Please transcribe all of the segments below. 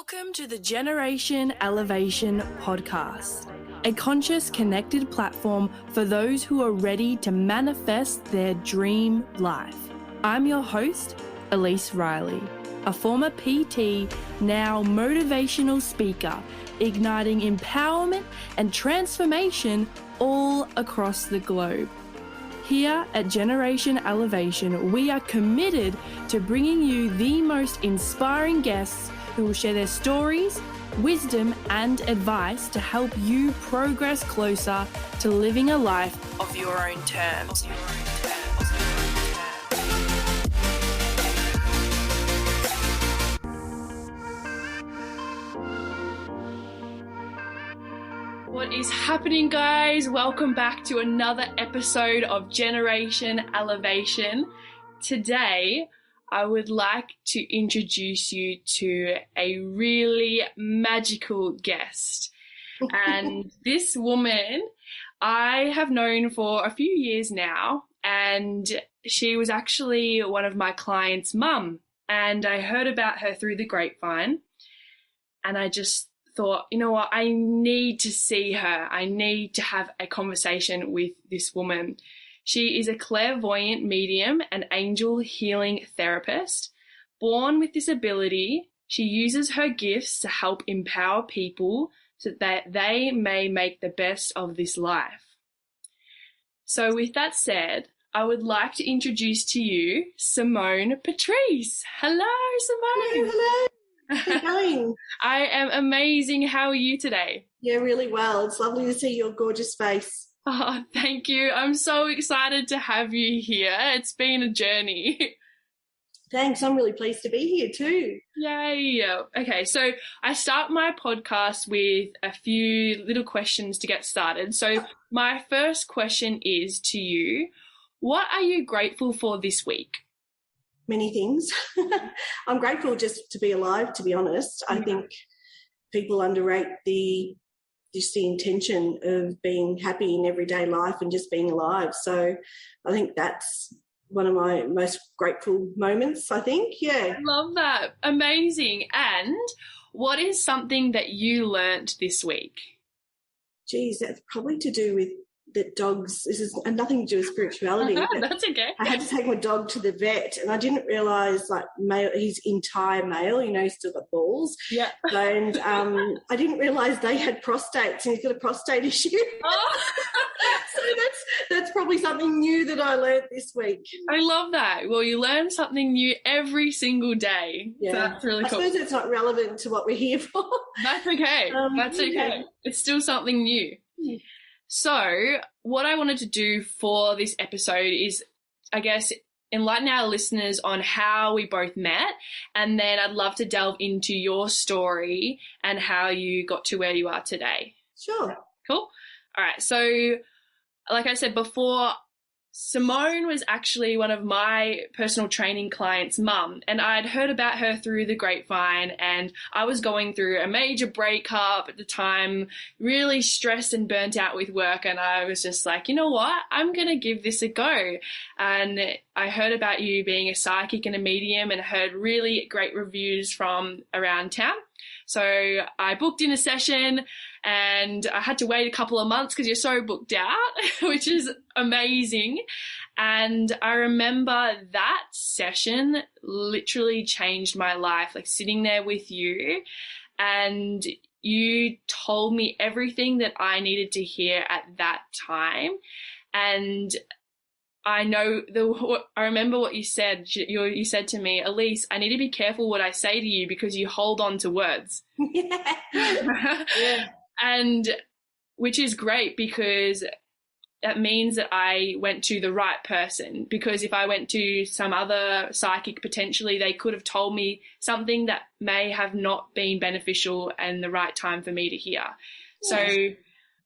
Welcome to the Generation Elevation podcast, a conscious, connected platform for those who are ready to manifest their dream life. I'm your host, Elise Riley, a former PT, now motivational speaker, igniting empowerment and transformation all across the globe. Here at Generation Elevation, we are committed to bringing you the most inspiring guests who will share their stories, wisdom, and advice to help you progress closer to living a life of your own terms. What is happening, guys? Welcome back to another episode of Generation Elevation. Today, I would like to introduce you to a really magical guest. And this woman I have known for a few years now, and she was actually one of my clients' mum. And I heard about her through the grapevine, and I just thought, you know what, I need to see her. I need to have a conversation with this woman. She is a clairvoyant medium and angel healing therapist. Born with this ability, she uses her gifts to help empower people so that they may make the best of this life. So with that said, I would like to introduce to you Simone Patrice. Hello, Simone. Hello. How are you going? I am amazing. How are you today? Yeah, really well. It's lovely to see your gorgeous face. Oh, thank you. I'm so excited to have you here. It's been a journey. Thanks. I'm really pleased to be here too. Yay. Okay, so I start my podcast with a few little questions to get started. So my first question is to you, what are you grateful for this week? Many things. I'm grateful just to be alive, to be honest. I think people underrate the intention of being happy in everyday life and just being alive. So I think that's one of my most grateful moments, I think. Yeah. I love that. Amazing. And what is something that you learnt this week? Geez, that's probably to do with that dogs, this is nothing to do with spirituality. That's okay. I had to take my dog to the vet and I didn't realise he's entire male, he's still got balls. Yeah. And I didn't realise they had prostates and he's got a prostate issue. Oh. So that's probably something new that I learnt this week. I love that. Well, you learn something new every single day. Yeah. So that's really cool. I suppose it's not relevant to what we're here for. That's okay. That's okay. Yeah. It's still something new. Yeah. So what I wanted to do for this episode is, I guess, enlighten our listeners on how we both met, and then I'd love to delve into your story and how you got to where you are today. Sure. Cool. All right. So like I said before, Simone was actually one of my personal training clients' mum, and I'd heard about her through the grapevine, and I was going through a major breakup at the time, really stressed and burnt out with work, and I was just like, you know what, I'm going to give this a go. And I heard about you being a psychic and a medium and heard really great reviews from around town. So I booked in a session and I had to wait a couple of months because you're so booked out, which is amazing. And I remember that session literally changed my life, like sitting there with you, and you told me everything that I needed to hear at that time. And I remember what you said. You said to me, Elise, I need to be careful what I say to you because you hold on to words. Yeah. And which is great because that means that I went to the right person, because if I went to some other psychic, potentially they could have told me something that may have not been beneficial and the right time for me to hear. Yes. So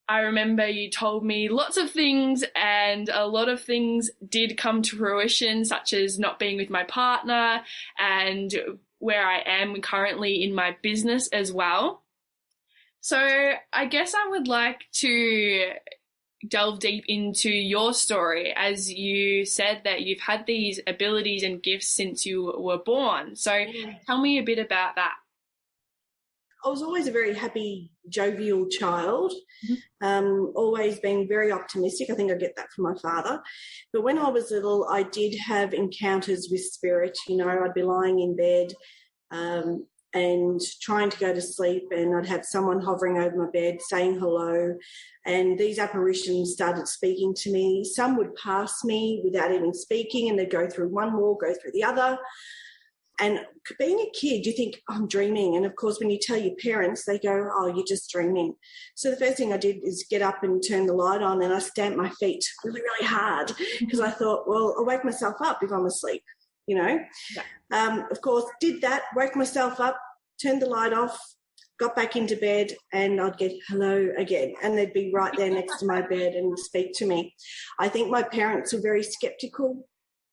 I remember you told me lots of things, and a lot of things did come to fruition, such as not being with my partner and where I am currently in my business as well. So I guess I would like to delve deep into your story, as you said that you've had these abilities and gifts since you were born. So tell me a bit about that. I was always a very happy, jovial child, always being very optimistic. I think I get that from my father. But when I was little, I did have encounters with spirit. You know, I'd be lying in bed and trying to go to sleep, and I'd have someone hovering over my bed saying hello, and these apparitions started speaking to me. Some would pass me without even speaking, and they'd go through one wall, go through the other. And being a kid, you think, I'm dreaming. And, of course, when you tell your parents, they go, oh, you're just dreaming. So the first thing I did is get up and turn the light on, and I stamped my feet really, really hard because I thought, well, I'll wake myself up if I'm asleep, you know. Yeah. Of course, did that, woke myself up, turned the light off, got back into bed, and I'd get hello again. And they'd be right there next to my bed and speak to me. I think my parents were very sceptical,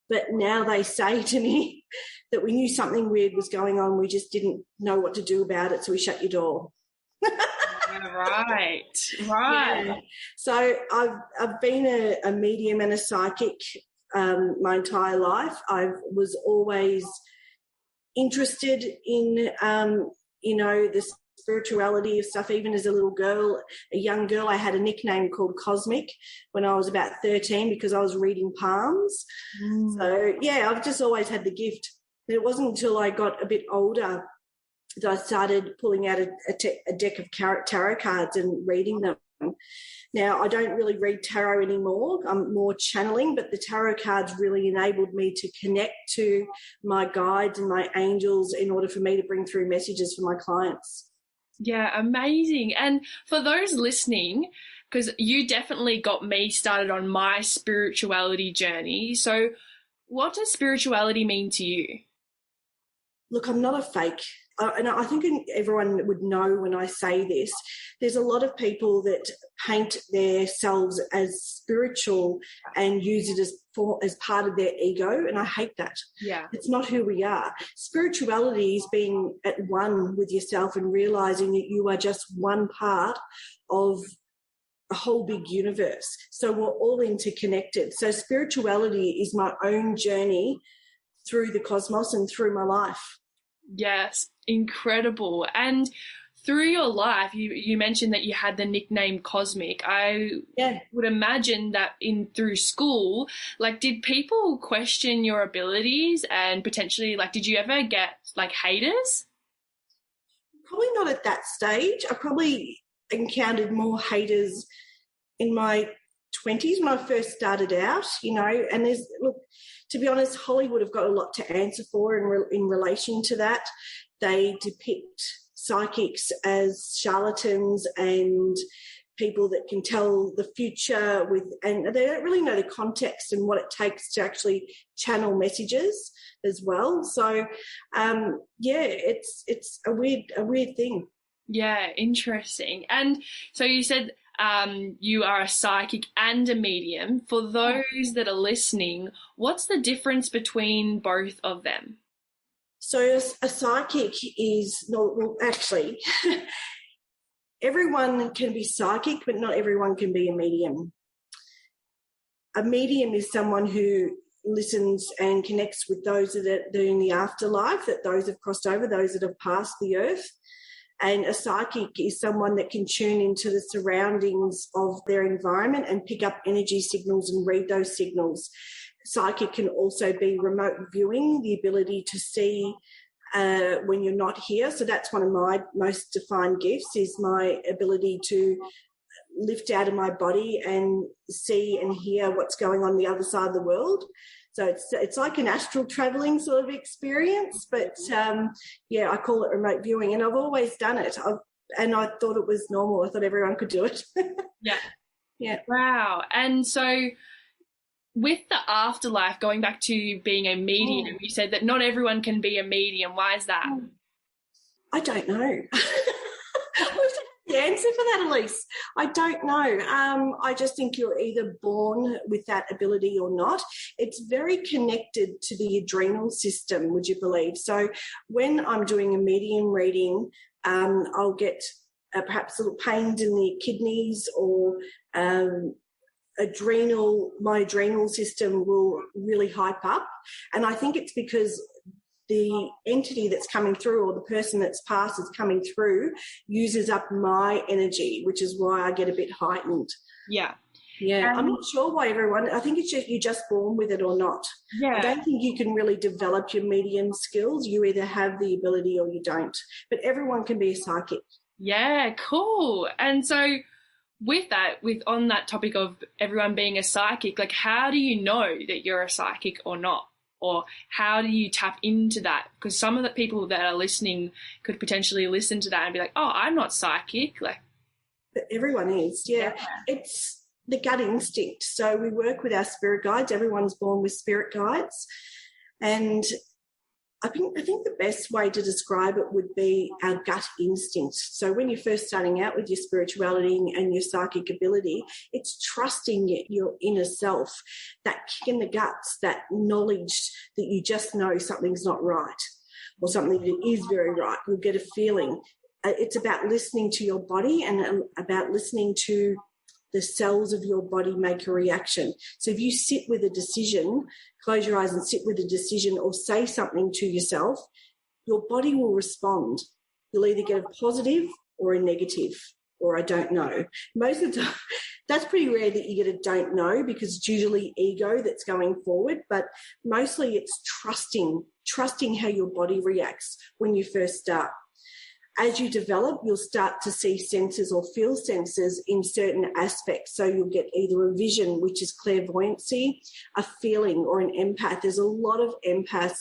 but now they say to me that we knew something weird was going on. We just didn't know what to do about it, so we shut your door. Right. Yeah. So I've been a medium and a psychic my entire life. I was always interested in, the spirituality of stuff. Even as a little girl, a young girl, I had a nickname called Cosmic when I was about 13 because I was reading palms. So, yeah, I've just always had the gift. And it wasn't until I got a bit older that I started pulling out a deck of tarot cards and reading them. Now, I don't really read tarot anymore. I'm more channeling, but the tarot cards really enabled me to connect to my guides and my angels in order for me to bring through messages for my clients. Yeah, amazing. And for those listening, because you definitely got me started on my spirituality journey. So what does spirituality mean to you? Look, I'm not a fake. And I think everyone would know when I say this, there's a lot of people that paint themselves as spiritual and use it as part of their ego, and I hate that. Yeah. It's not who we are. Spirituality is being at one with yourself and realising that you are just one part of a whole big universe. So we're all interconnected. So spirituality is my own journey through the cosmos and through my life. Yes, incredible. And through your life, you mentioned that you had the nickname Cosmic. I would imagine that through school, like, did people question your abilities and potentially, like, did you ever get, like, haters? Probably not at that stage. I probably encountered more haters in my 20s when I first started out, you know, and to be honest, Hollywood have got a lot to answer for in relation to that. They depict psychics as charlatans and people that can tell the future and they don't really know the context and what it takes to actually channel messages as well. So, it's a weird thing. Yeah, interesting. And so you said you are a psychic and a medium. For those that are listening, what's the difference between both of them? So a psychic is, actually, everyone can be psychic, but not everyone can be a medium. A medium is someone who listens and connects with those that are in the afterlife, that those have crossed over, those that have passed the earth. And a psychic is someone that can tune into the surroundings of their environment and pick up energy signals and read those signals. Psychic can also be remote viewing, the ability to see when you're not here. So that's one of my most defined gifts, is my ability to lift out of my body and see and hear what's going on the other side of the world. So it's like an astral travelling sort of experience, but I call it remote viewing, and I've always done it. And I thought it was normal. I thought everyone could do it. Yeah. Wow. And so with the afterlife, going back to being a medium, you said that not everyone can be a medium. Why is that? I don't know. The answer for that, Elise, I don't know. I just think you're either born with that ability or not. It's very connected to the adrenal system, would you believe? So when I'm doing a medium reading, I'll get perhaps little pains in the kidneys, or my adrenal system will really hype up. And I think it's because the entity that's coming through or the person that's passed is coming through uses up my energy, which is why I get a bit heightened. Yeah. Yeah, I'm not sure why everyone, I think it's just you're just born with it or not. Yeah. I don't think you can really develop your medium skills. You either have the ability or you don't. But everyone can be a psychic. Yeah, cool. And so with that, on that topic of everyone being a psychic, like how do you know that you're a psychic or not? Or how do you tap into that? Because some of the people that are listening could potentially listen to that and be like, oh, I'm not psychic. But everyone is, yeah. It's the gut instinct. So we work with our spirit guides. Everyone's born with spirit guides. And I think the best way to describe it would be our gut instinct. So when you're first starting out with your spirituality and your psychic ability, it's trusting your inner self, that kick in the guts, that knowledge that you just know something's not right or something that is very right. You'll get a feeling. It's about listening to your body and about listening to the cells of your body make a reaction. So if you sit with a decision, close your eyes and sit with a decision or say something to yourself, your body will respond. You'll either get a positive or a negative or I don't know. Most of the time, that's pretty rare that you get a don't know because it's usually ego that's going forward, but mostly it's trusting how your body reacts when you first start. As you develop, you'll start to see senses or feel senses in certain aspects. So you'll get either a vision, which is clairvoyancy, a feeling, or an empath. There's a lot of empaths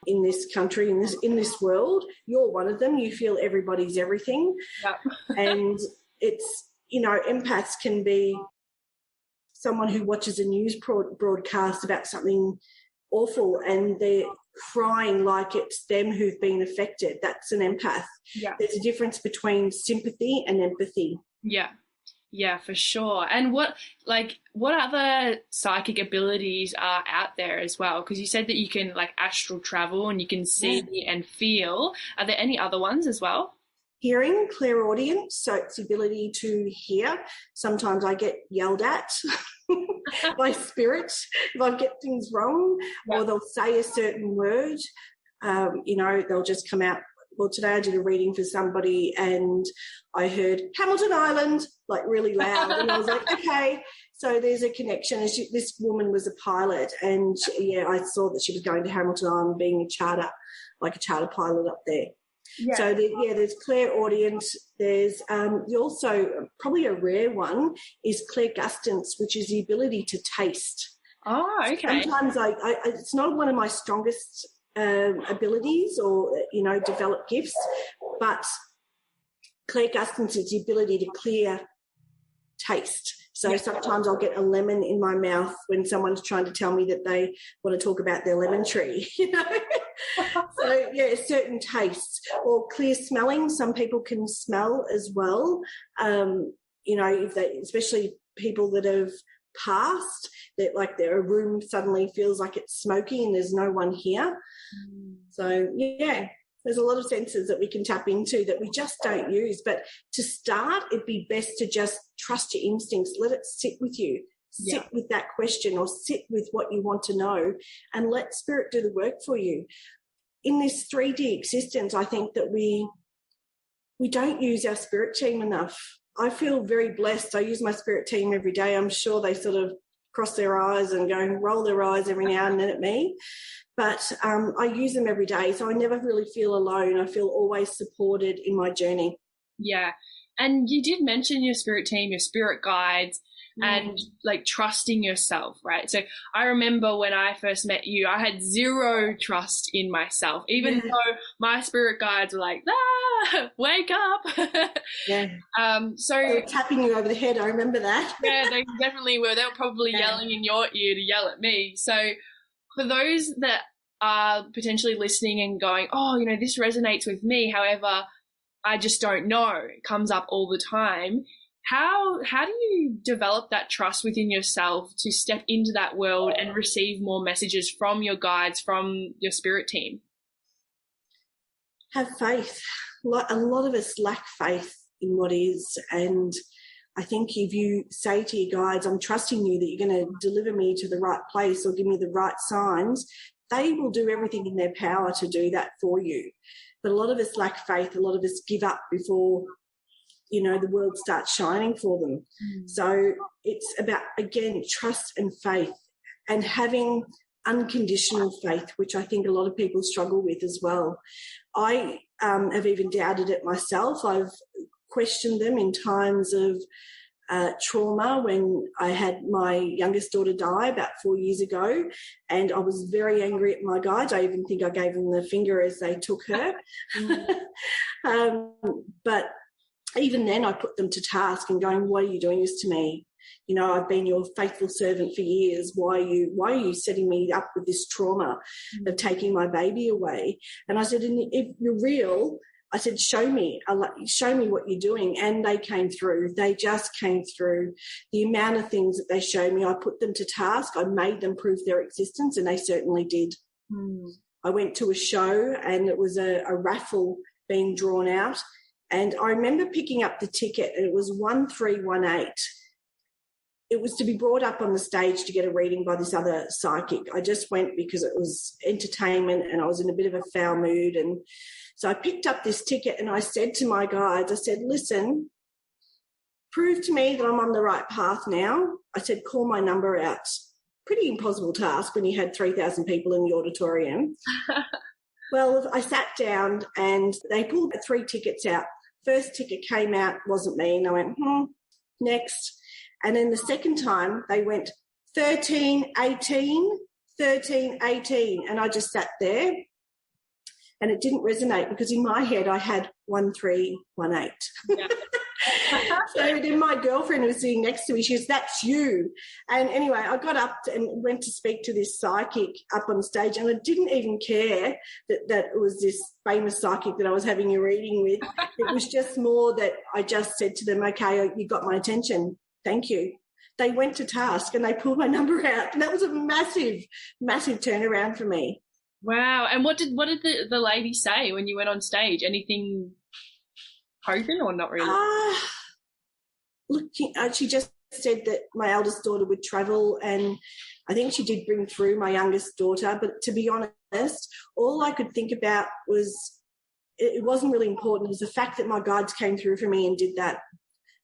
in this country, in this world. You're one of them. You feel everybody's everything. Yep. And it's, empaths can be someone who watches a news broadcast about something awful and they're crying like it's them who've been affected. That's an empath. Yeah. There's a difference between sympathy and empathy. Yeah, for sure. And what other psychic abilities are out there as well? Because you said that you can astral travel and you can see and feel. Are there any other ones as well? Hearing, clairaudience, so it's the ability to hear. Sometimes I get yelled at by spirits if I get things wrong, or they'll say a certain word. They'll just come out. Well, today I did a reading for somebody and I heard Hamilton Island really loud, and I was like, okay. So there's a connection. This woman was a pilot, and I saw that she was going to Hamilton Island, being a charter pilot up there. Yeah. So there's clairaudience. There's also probably a rare one is clairgustance, which is the ability to taste. Oh, okay. Sometimes it's not one of my strongest abilities or developed gifts, but clairgustance is the ability to clear taste. So sometimes I'll get a lemon in my mouth when someone's trying to tell me that they want to talk about their lemon tree, So, certain tastes. Or clear smelling. Some people can smell as well. If they, especially people that have passed, that their room suddenly feels like it's smoky and there's no one here. So, there's a lot of senses that we can tap into that we just don't use. But to start, it'd be best to just trust your instincts. Let it sit with you. Sit with that question or sit with what you want to know and let spirit do the work for you. In this 3D existence, I think that we don't use our spirit team enough. I feel very blessed. I use my spirit team every day. I'm sure they sort of cross their eyes and roll their eyes every now and then at me. But I use them every day, so I never really feel alone. I feel always supported in my journey. Yeah. And you did mention your spirit team, your spirit guides, and trusting yourself, right? So I remember when I first met you, I had zero trust in myself, even though my spirit guides were like, wake up. So they were tapping you over the head. I remember that. Yeah, they definitely were. They were probably yelling in your ear to yell at me. So for those that are potentially listening and going, oh, this resonates with me, however, I just don't know, it comes up all the time. How do you develop that trust within yourself to step into that world and receive more messages from your guides, from your spirit team? Have faith. A lot of us lack faith in what is, and I think if you say to your guides, I'm trusting you that you're going to deliver me to the right place or give me the right signs, they will do everything in their power to do that for you. But a lot of us lack faith. A lot of us give up before, you know, the world starts shining for them. So it's about, again, trust and faith, and having unconditional faith, which I think a lot of people struggle with as well. I have even doubted it myself. I've questioned them in times of trauma. When I had my youngest daughter die about 4 years ago, and I was very angry at my guides. I even think I gave them the finger as they took her. But even then I put them to task and going, why are you doing this to me? You know, I've been your faithful servant for years. Why are you setting me up with this trauma of taking my baby away? And I said, if you're real, I said, show me what you're doing. And they came through. They just came through. The amount of things that they showed me, I put them to task. I made them prove their existence, and they certainly did. I went to a show, and it was a raffle being drawn out. And I remember picking up the ticket, and it was 1318. It was to be brought up on the stage to get a reading by this other psychic. I just went because it was entertainment and I was in a bit of a foul mood. And so I picked up this ticket, and I said to my guides, I said, listen, prove to me that I'm on the right path now. I said, call my number out. Pretty impossible task when you had 3,000 people in the auditorium. Well, I sat down and they pulled 3 tickets out. First ticket came out, wasn't me, and I went, next. And then the second time they went 1318, 1318, and I just sat there, and it didn't resonate because in my head I had 1318. Yeah. So then my girlfriend who was sitting next to me, she goes, that's you. And anyway, I got up and went to speak to this psychic up on stage, and I didn't even care that it was this famous psychic that I was having a reading with. It was just more that I just said to them, okay, you got my attention. Thank you. They went to task and they pulled my number out. And that was a massive, massive turnaround for me. Wow. And what did the lady say when you went on stage? Anything potent or not really? Look, she just said that my eldest daughter would travel, and I think she did bring through my youngest daughter. But to be honest, all I could think about was it wasn't really important. It was the fact that my guides came through for me and did that.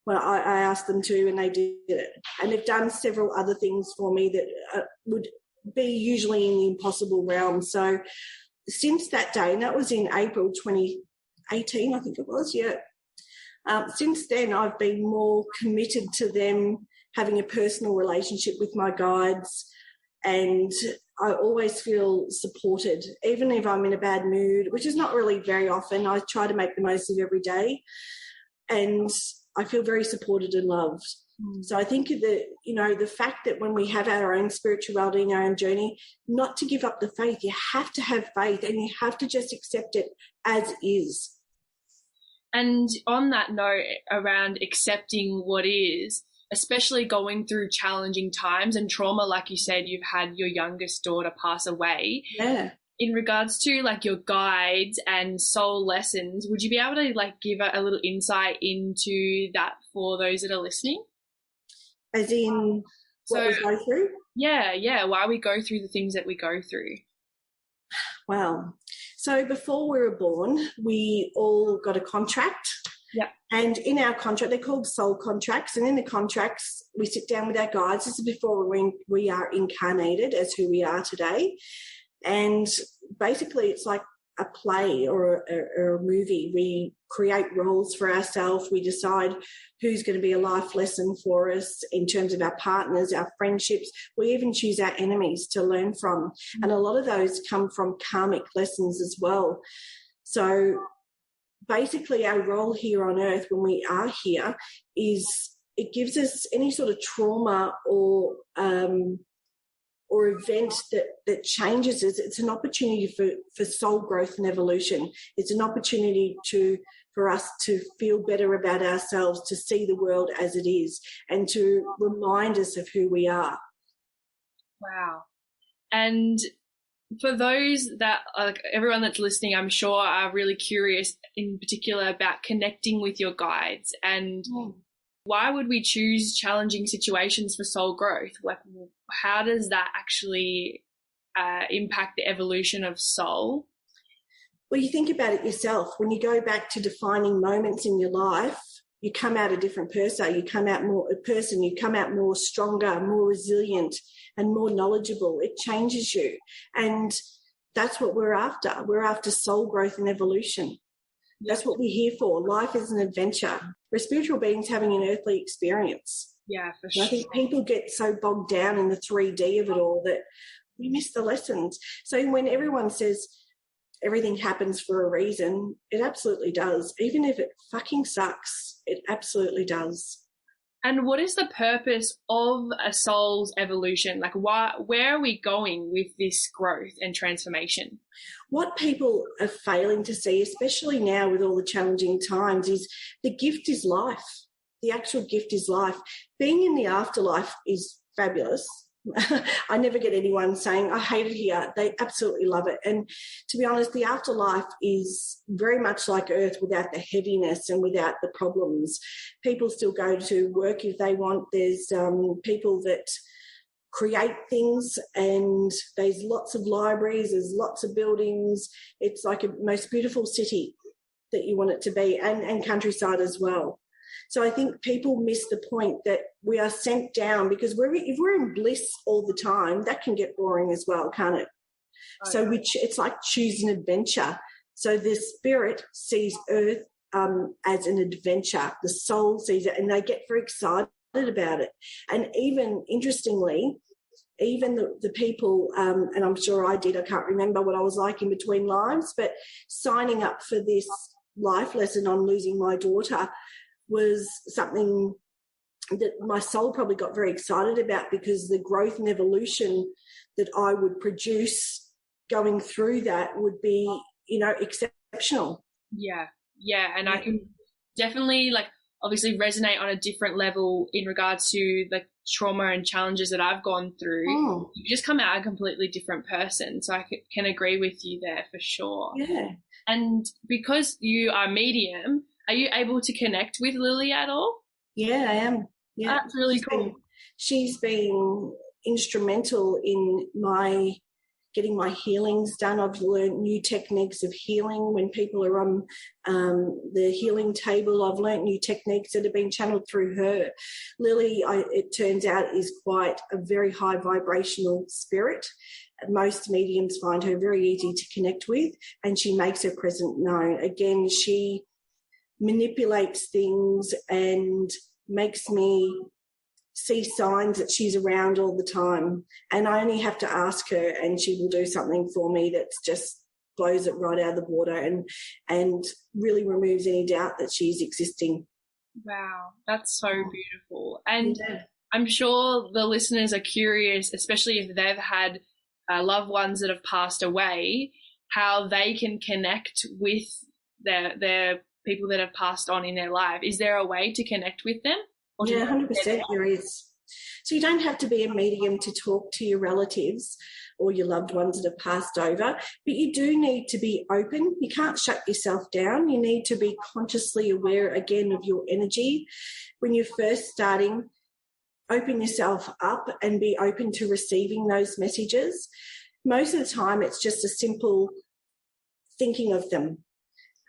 Well, I asked them to, and they did it. And they've done several other things for me that would be usually in the impossible realm. So since that day, and that was in April 2018, I think it was, yeah. Since then, I've been more committed to them, having a personal relationship with my guides, and I always feel supported, even if I'm in a bad mood, which is not really very often. I try to make the most of every day, and I feel very supported and loved. So I think that, you know, the fact that when we have our own spirituality and our own journey, not to give up the faith. You have to have faith, and you have to just accept it as is. And on that note, around accepting what is, especially going through challenging times and trauma, like you said, you've had your youngest daughter pass away. Yeah. In regards to like your guides and soul lessons, would you be able to like give a little insight into that for those that are listening? As in what we go through? Yeah. Why we go through the things that we go through. Wow. So before we were born, we all got a contract. Yeah. And in our contract, they're called soul contracts. And in the contracts, we sit down with our guides. This is before we are incarnated as who we are today. And basically it's like a play or a movie. We create roles for ourselves. We decide who's going to be a life lesson for us in terms of our partners, our friendships. We even choose our enemies to learn from. And a lot of those come from karmic lessons as well. So basically our role here on earth when we are here is it gives us any sort of trauma or event that changes us. It's an opportunity for soul growth and evolution. It's an opportunity for us to feel better about ourselves, to see the world as it is, and to remind us of who we are. Wow. And for those that, like everyone that's listening, I'm sure are really curious in particular about connecting with your guides, and why would we choose challenging situations for soul growth? Like, how does that actually impact the evolution of soul? Well, you think about it yourself. When you go back to defining moments in your life, you come out a different person. You come out more stronger, more resilient, and more knowledgeable. It changes you. And that's what we're after. We're after soul growth and evolution. That's what we're here for. Life is an adventure. We're spiritual beings having an earthly experience. Yeah, for sure. I think people get so bogged down in the 3D of it all that we miss the lessons. So when everyone says everything happens for a reason, it absolutely does. Even if it fucking sucks, it absolutely does. And what is the purpose of a soul's evolution? Like, where are we going with this growth and transformation? What people are failing to see, especially now with all the challenging times, is the gift is life. The actual gift is life. Being in the afterlife is fabulous. I never get anyone saying, I hate it here. They absolutely love it. And to be honest, the afterlife is very much like Earth without the heaviness and without the problems. People still go to work if they want. There's people that create things, and there's lots of libraries, there's lots of buildings. It's like a most beautiful city that you want it to be, and countryside as well. So I think people miss the point that we are sent down because if we're in bliss all the time, that can get boring as well, can't it? Oh, so it's like choosing adventure. So the spirit sees Earth as an adventure. The soul sees it, and they get very excited about it. And even interestingly, even the people, and I'm sure I did, I can't remember what I was like in between lives, but signing up for this life lesson on losing my daughter was something that my soul probably got very excited about, because the growth and evolution that I would produce going through that would be, exceptional. Yeah. And I can definitely obviously resonate on a different level in regards to trauma and challenges that I've gone through. You just come out a completely different person. So I can agree with you there for sure. Yeah. And because you are medium, are you able to connect with Lily at all? Yeah, I am. Yeah. That's really cool. She's been instrumental in getting my healings done. I've learned new techniques of healing. When people are on the healing table, I've learned new techniques that have been channeled through her. Lily, it turns out, is quite a very high vibrational spirit. Most mediums find her very easy to connect with, and she makes her presence known. Again, she manipulates things and makes me see signs that she's around all the time, and I only have to ask her and she will do something for me that's just blows it right out of the water and really removes any doubt that she's existing. Wow, that's so beautiful. And I'm sure the listeners are curious, especially if they've had loved ones that have passed away, how they can connect with their people that have passed on in their life. Is there a way to connect with them? Yeah, 100% there is. So you don't have to be a medium to talk to your relatives or your loved ones that have passed over, but you do need to be open. You can't shut yourself down. You need to be consciously aware, again, of your energy. When you're first starting, open yourself up and be open to receiving those messages. Most of the time, it's just a simple thinking of them.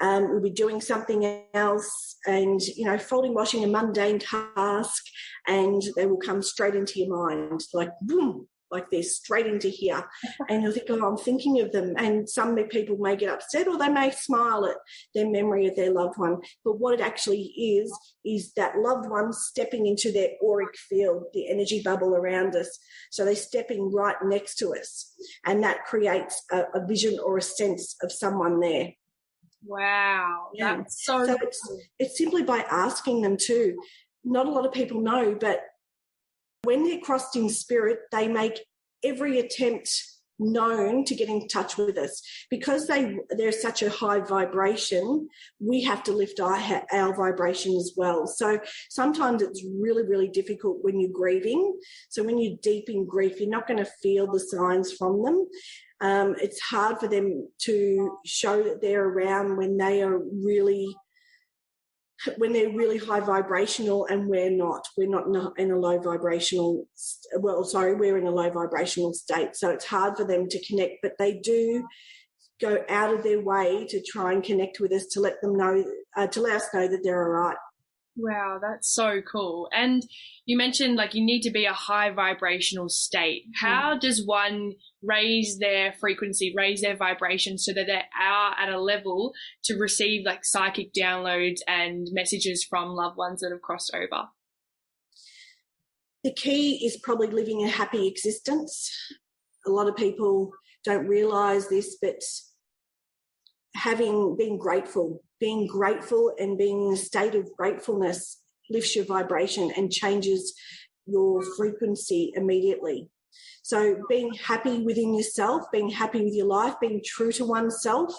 We'll be doing something else and, folding, washing, a mundane task, and they will come straight into your mind, like boom, like this, straight into here. And you'll think, I'm thinking of them. And some people may get upset, or they may smile at their memory of their loved one. But what it actually is that loved one stepping into their auric field, the energy bubble around us. So they're stepping right next to us. And that creates a vision or a sense of someone there. Wow, yeah. That's so cool. It's simply by asking them too. Not a lot of people know, but when they're crossed in spirit, they make every attempt known to get in touch with us. Because they're such a high vibration, we have to lift our vibration as well. So sometimes it's really, really difficult when you're grieving. So when you're deep in grief, you're not going to feel the signs from them. It's hard for them to show that they're around when they are really when they're really high vibrational, and we're not in a low vibrational, we're in a low vibrational state. So it's hard for them to connect, but they do go out of their way to try and connect with us, to let them know, to let us know that they're all right. Wow, that's so cool. And you mentioned like you need to be a high vibrational state. How does one raise their frequency, raise their vibration so that they are at a level to receive like psychic downloads and messages from loved ones that have crossed over? The key is probably living a happy existence. A lot of people don't realise this, but being grateful and being in a state of gratefulness lifts your vibration and changes your frequency immediately. So being happy within yourself, being happy with your life, being true to oneself,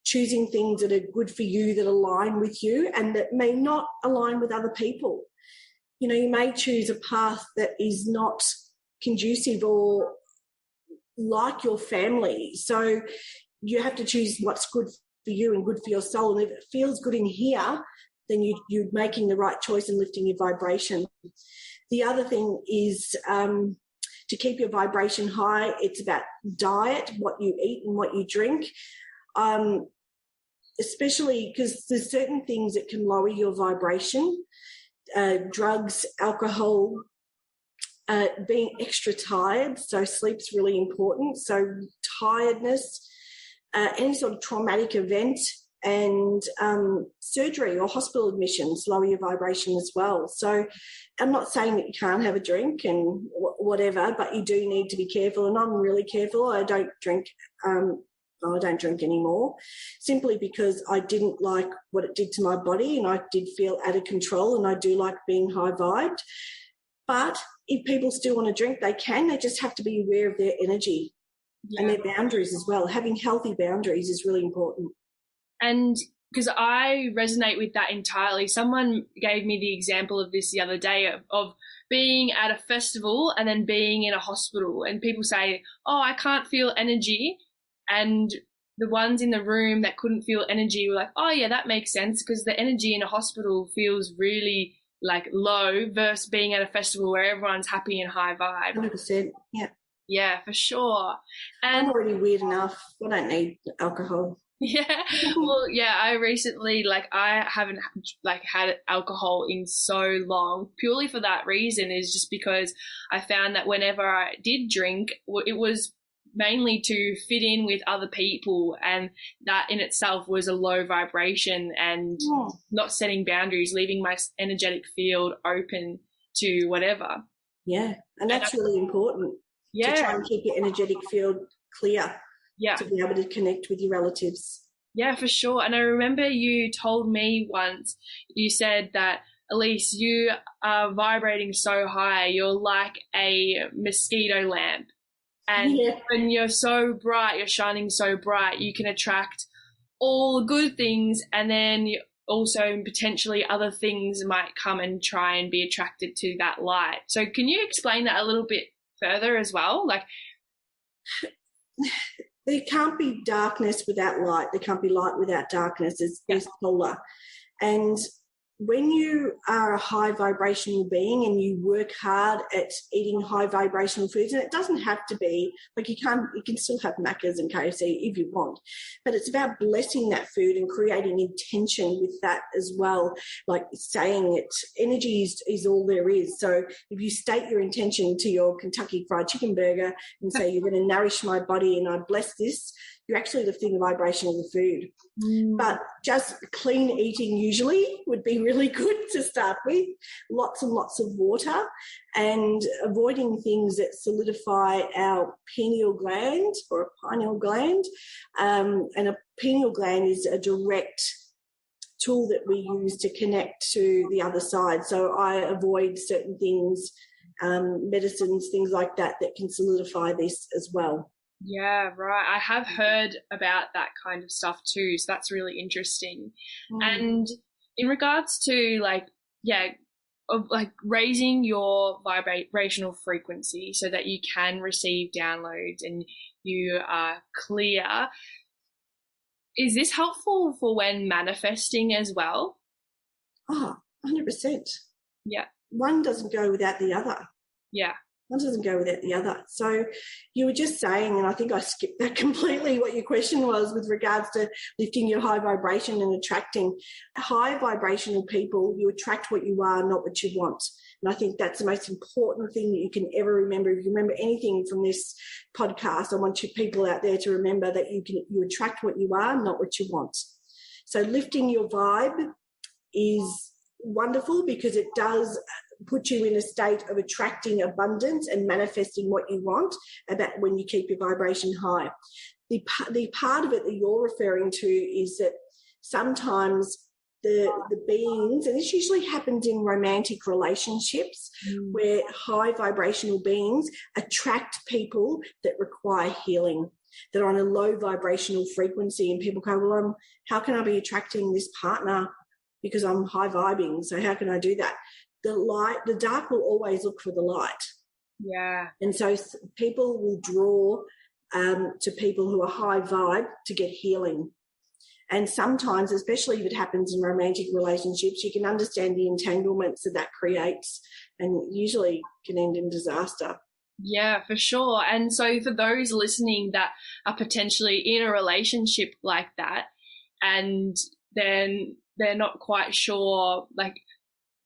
choosing things that are good for you, that align with you and that may not align with other people. You know, you may choose a path that is not conducive or like your family. So you have to choose what's good for you and good for your soul. And if it feels good in here, then you're making the right choice and lifting your vibration. The other thing is to keep your vibration high, it's about diet, what you eat and what you drink, especially because there's certain things that can lower your vibration, drugs, alcohol, being extra tired. So sleep's really important. So tiredness, any sort of traumatic event, and surgery or hospital admissions lower your vibration as well. So I'm not saying that you can't have a drink and whatever, but you do need to be careful. And I'm really careful. I don't drink. I don't drink anymore, simply because I didn't like what it did to my body, and I did feel out of control. And I do like being high vibed. But if people still want to drink, they can. They just have to be aware of their energy and their boundaries as well. Having healthy boundaries is really important. And because I resonate with that entirely. Someone gave me the example of this the other day of being at a festival and then being in a hospital. And people say, oh, I can't feel energy. And the ones in the room that couldn't feel energy were like, oh, yeah, that makes sense, because the energy in a hospital feels really like low versus being at a festival where everyone's happy and high vibe. 100%, yeah. Yeah, for sure. And I'm already weird enough. I don't need alcohol. Yeah. Well, yeah, I recently, I haven't had alcohol in so long, purely for that reason, is just because I found that whenever I did drink, it was mainly to fit in with other people, and that in itself was a low vibration and not setting boundaries, leaving my energetic field open to whatever. Yeah, and that's really important. Yeah. To try and keep your energetic field clear. Yeah. To be able to connect with your relatives. Yeah, for sure. And I remember you told me once, you said that, Elise, you are vibrating so high, you're like a mosquito lamp. And when you're so bright, you're shining so bright, you can attract all the good things, and then also potentially other things might come and try and be attracted to that light. So can you explain that a little bit further as well? There can't be darkness without light. There can't be light without darkness. It's polar. And when you are a high vibrational being and you work hard at eating high vibrational foods, and it doesn't have to be you can still have Macca's and KFC if you want, but it's about blessing that food and creating intention with that as well. Like saying it, energy is all there is. So if you state your intention to your Kentucky Fried Chicken burger and say you're going to nourish my body and I bless this, you're actually lifting the vibration of the food. But just clean eating usually would be really good to start with. Lots and lots of water, and avoiding things that solidify our pineal gland or a pineal gland. And a pineal gland is a direct tool that we use to connect to the other side. So I avoid certain things, medicines, things like that can solidify this as well. Yeah, right. I have heard about that kind of stuff too, so that's really interesting. And in regards to raising your vibrational frequency so that you can receive downloads and you are clear, is this helpful for when manifesting as well? Oh, 100%. Yeah. One doesn't go without the other. Yeah. One doesn't go without the other. So you were just saying, and I think I skipped that completely, what your question was with regards to lifting your high vibration and attracting high vibrational people. You attract what you are, not what you want. And I think that's the most important thing that you can ever remember. If you remember anything from this podcast, I want you people out there to remember that you attract what you are, not what you want. So lifting your vibe is wonderful because it does put you in a state of attracting abundance and manifesting what you want about when you keep your vibration high. The part of it that you're referring to is that sometimes the beings, and this usually happens in romantic relationships, where high vibrational beings attract people that require healing, that are on a low vibrational frequency, and people go, well, how can I be attracting this partner because I'm high vibing, so how can I do that? The dark will always look for the light. Yeah. And so people will draw to people who are high vibe to get healing. And sometimes, especially if it happens in romantic relationships, you can understand the entanglements that creates, and usually can end in disaster. Yeah, for sure. And so for those listening that are potentially in a relationship like that, and then they're not quite sure, like,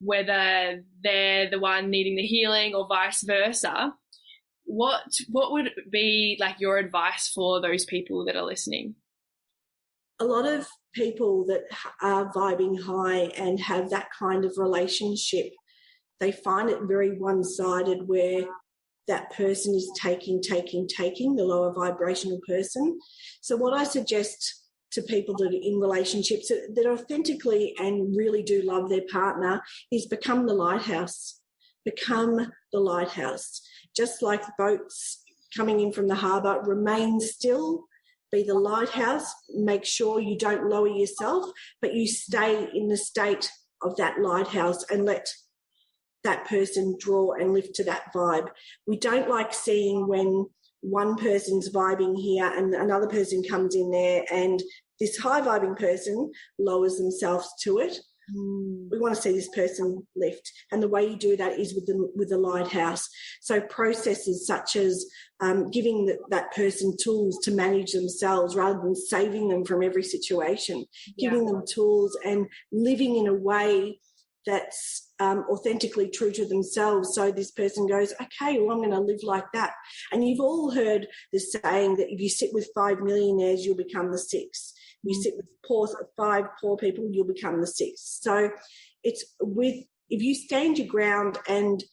whether they're the one needing the healing or vice versa, what would be like your advice for those people that are listening? A lot of people that are vibing high and have that kind of relationship, they find it very one-sided, where that person is taking, the lower vibrational person. So what I suggest to people that are in relationships that authentically and really do love their partner is become the lighthouse. Become the lighthouse. Just like boats coming in from the harbour, remain still, be the lighthouse, make sure you don't lower yourself, but you stay in the state of that lighthouse and let that person draw and lift to that vibe. We don't like seeing when one person's vibing here and another person comes in there and this high vibing person lowers themselves to it. We want to see this person lift, and the way you do that is with the lighthouse. So processes such as giving that person tools to manage themselves rather than saving them from every situation, giving them tools and living in a way that's authentically true to themselves. So this person goes, okay, well, I'm going to live like that. And you've all heard the saying that if you sit with 5 millionaires, you'll become the 6th. You sit with 5 poor people, you'll become the 6th. So it's if you stand your ground and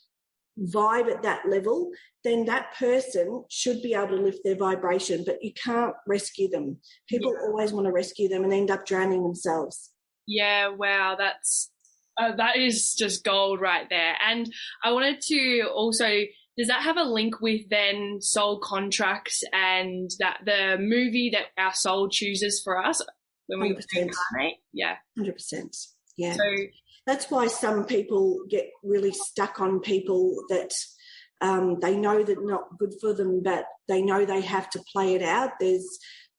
vibe at that level, then that person should be able to lift their vibration, but you can't rescue them. People always want to rescue them and end up drowning themselves. Yeah, wow, that is just gold right there. And I wanted to also, does that have a link with then soul contracts and that the movie that our soul chooses for us when we 100%. incarnate? Yeah. 100%. Yeah. So that's why some people get really stuck on people that they know that not good for them, but they know they have to play it out. There's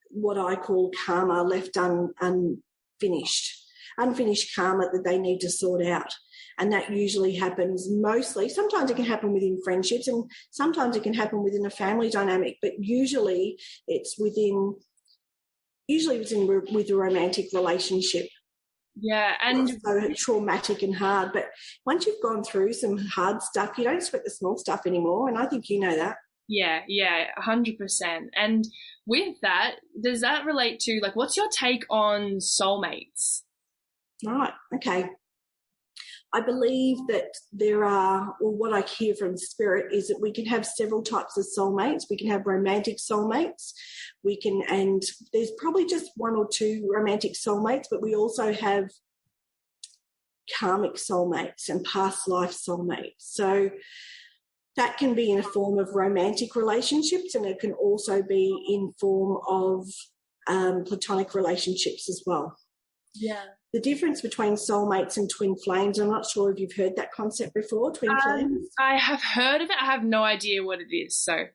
what I call karma left unfinished karma that they need to sort out. And that usually happens mostly. Sometimes it can happen within friendships and sometimes it can happen within a family dynamic, but usually it's with a romantic relationship. Yeah, and it's so traumatic and hard. But once you've gone through some hard stuff, you don't sweat the small stuff anymore. And I think you know that. Yeah, 100%. And with that, does that relate to, like, what's your take on soulmates? Right. Okay. I believe that there are, or what I hear from spirit is that we can have several types of soulmates. We can have romantic soulmates. And there's probably just 1 or 2 romantic soulmates, but we also have karmic soulmates and past life soulmates. So that can be in a form of romantic relationships, and it can also be in form of platonic relationships as well. Yeah. The difference between soulmates and twin flames, I'm not sure if you've heard that concept before, twin flames. I have heard of it. I have no idea what it is. So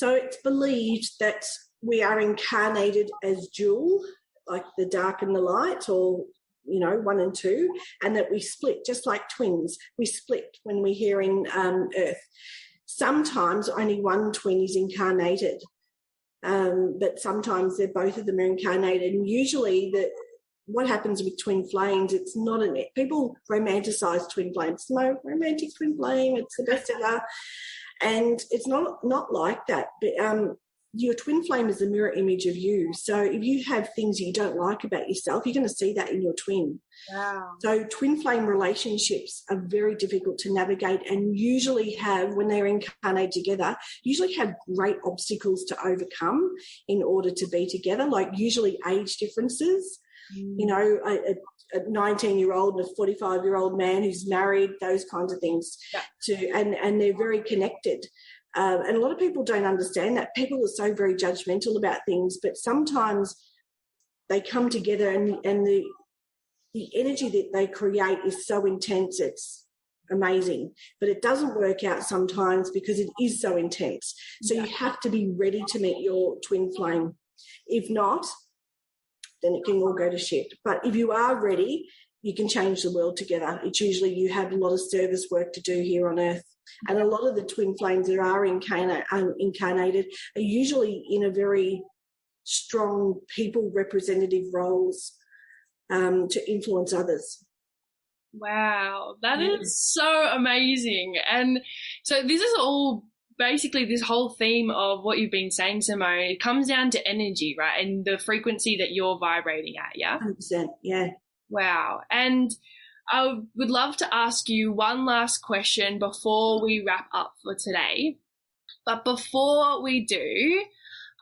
it's believed that we are incarnated as dual, like the dark and the light, or 1 and 2, and that we split just like twins. We split when we're here in Earth. Sometimes only one twin is incarnated, but sometimes both of them are incarnated. And usually what happens with twin flames, it's not people romanticize twin flames. It's my romantic twin flame, it's the best ever. And it's not like that. But your twin flame is a mirror image of you. So if you have things you don't like about yourself, you're going to see that in your twin. Wow. So twin flame relationships are very difficult to navigate, and usually when they're incarnated together, usually have great obstacles to overcome in order to be together, like usually age differences. A 19-year-old and a 45-year-old man who's married, those kinds of things. Yeah. And they're very connected. And a lot of people don't understand that. People are so very judgmental about things, but sometimes they come together and the energy that they create is so intense, it's amazing. But it doesn't work out sometimes because it is so intense. So you have to be ready to meet your twin flame. If not, then it can all go to shit. But if you are ready, you can change the world together. It's usually you have a lot of service work to do here on Earth. And a lot of the twin flames that are incarnated are usually in a very strong people representative roles to influence others. Wow, that is so amazing. And so this is all basically this whole theme of what you've been saying, Simone. It comes down to energy, right? And the frequency that you're vibrating at, yeah? 100%, yeah. Wow. And I would love to ask you one last question before we wrap up for today. But before we do,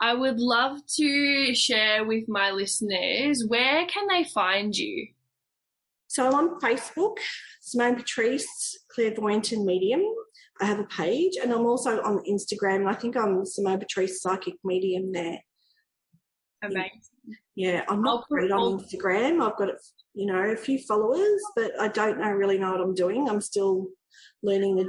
I would love to share with my listeners, where can they find you? So I'm on Facebook, Simone Patrice, clairvoyant and medium. I have a page, and I'm also on Instagram. I think I'm Simone Patrice Psychic Medium there. Amazing. Yeah, I'm not great on Instagram. I've got a few followers, but I don't really know what I'm doing. I'm still learning the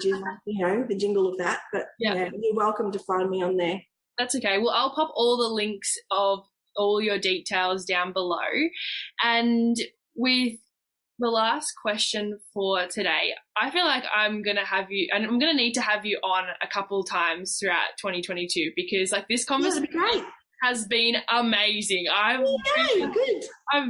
jingle of that. But yeah, you're welcome to find me on there. That's okay. Well, I'll pop all the links of all your details down below. And with the last question for today, I feel like I'm going to have you, and I'm going to need to have you on a couple times throughout 2022, because this conversation has been amazing. I've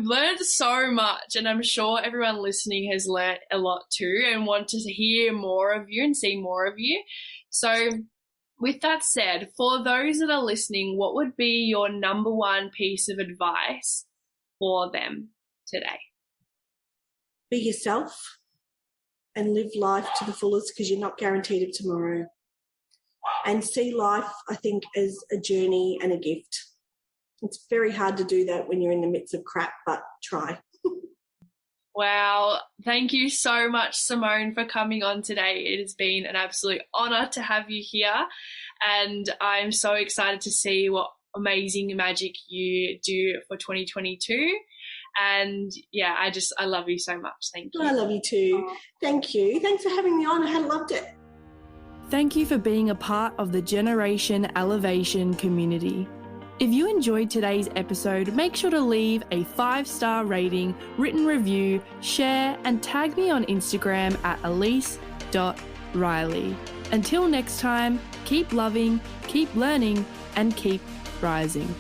learned so much, and I'm sure everyone listening has learned a lot too and want to hear more of you and see more of you. So with that said, for those that are listening, what would be your number one piece of advice for them today? Be yourself and live life to the fullest, because you're not guaranteed of tomorrow. And see life, I think, as a journey and a gift. It's very hard to do that when you're in the midst of crap, but try. Wow. Thank you so much, Simone, for coming on today. It has been an absolute honour to have you here, and I'm so excited to see what amazing magic you do for 2022. And yeah, I love you so much. Thank you. I love you too. Thank you. Thanks for having me on. I loved it. Thank you for being a part of the Generation Elevation community. If you enjoyed today's episode, make sure to leave a 5-star rating, written review, share, and tag me on Instagram at elise.riley. Until next time, keep loving, keep learning, and keep rising.